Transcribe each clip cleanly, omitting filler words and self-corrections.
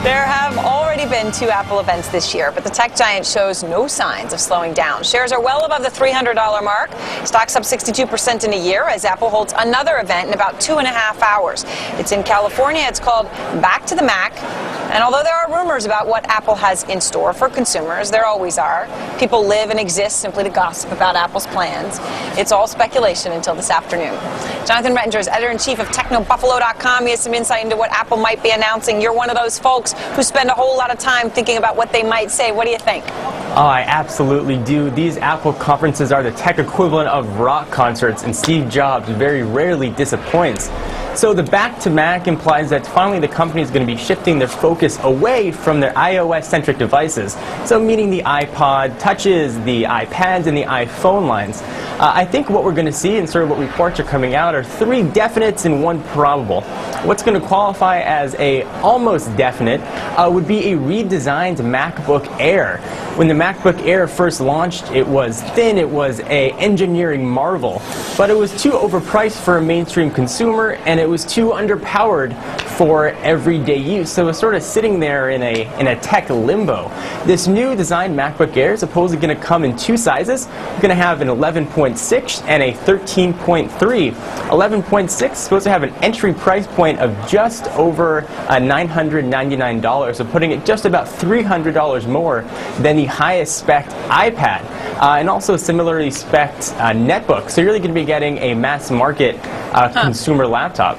There have already been 2 Apple events this year, but the tech giant shows no signs of slowing down. Shares are well above the $300 mark. Stock's up 62% in a year as Apple holds another event in about 2.5 hours. It's in California. It's called Back to the Mac. And although there are rumors about what Apple has in store for consumers, there always are. People live and exist simply to gossip about Apple's plans. It's all speculation until this afternoon. Jonathan Rettinger is editor-in-chief of TechnoBuffalo.com. He has some insight into what Apple might be announcing. You're one of those folks who spend a whole lot of time thinking about what they might say. What do you think? Oh, I absolutely do. These Apple conferences are the tech equivalent of rock concerts, and Steve Jobs very rarely disappoints. So the Back to Mac implies that finally the company is going to be shifting their focus away from their iOS-centric devices, so meaning the iPod Touches, the iPads, and the iPhone lines. I think what we're going to see, and sort of what reports are coming out, are 3 definites and 1 probable. What's going to qualify as a almost definite would be a redesigned MacBook Air. When the MacBook Air first launched, it was thin, it was an engineering marvel, but it was too overpriced for a mainstream consumer, and it was too underpowered for everyday use. So it was sort of sitting there in a tech limbo. This new designed MacBook Air is supposedly going to come in 2 sizes. We're going to have an 11.6 and a 13.3. 11.6 is supposed to have an entry price point of just over $999, so putting it just about $300 more than the highest spec iPad, and also similarly spec'd netbook. So you're really going to be getting a mass market consumer laptop.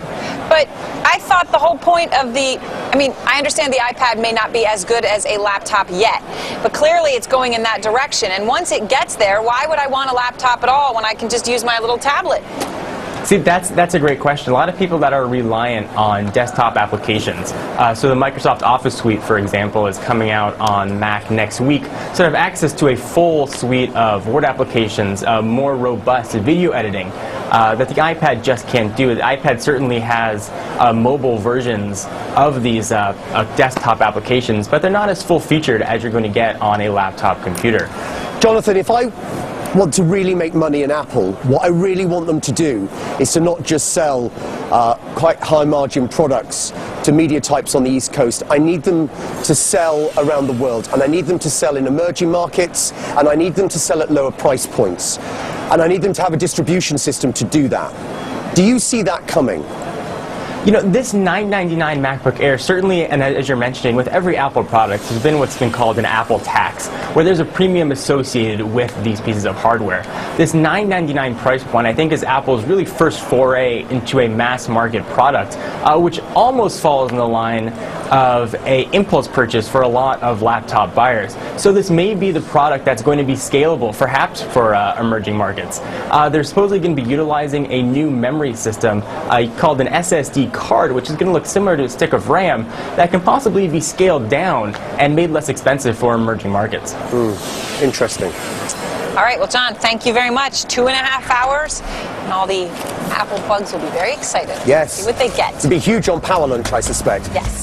But I thought the whole point of I understand the iPad may not be as good as a laptop yet, but clearly it's going in that direction. And once it gets there, why would I want a laptop at all when I can just use my little tablet? See, that's a great question. A lot of people that are reliant on desktop applications. So the Microsoft Office suite, for example, is coming out on Mac next week. So they have access to a full suite of Word applications, more robust video editing that the iPad just can't do. The iPad certainly has mobile versions of these desktop applications, but they're not as full-featured as you're going to get on a laptop computer. Jonathan, if I want to really make money in Apple, what I really want them to do is to not just sell quite high margin products to media types on the East Coast. I need them to sell around the world, and I need them to sell in emerging markets, and I need them to sell at lower price points, and I need them to have a distribution system to do that. Do you see that coming? You know, this $999 MacBook Air certainly, and as you're mentioning, with every Apple product, has been what's been called an Apple tax, where there's a premium associated with these pieces of hardware. This $999 price point, I think, is Apple's really first foray into a mass market product, which almost falls in the line of an impulse purchase for a lot of laptop buyers. So this may be the product that's going to be scalable, perhaps for emerging markets. They're supposedly going to be utilizing a new memory system called an SSD card, which is going to look similar to a stick of RAM that can possibly be scaled down and made less expensive for emerging markets. Interesting. All right, well, John, thank you very much. 2.5 hours, and all the Apple bugs will be very excited. Yes. See what they get. It'll be huge on Power Lunch, I suspect. Yes.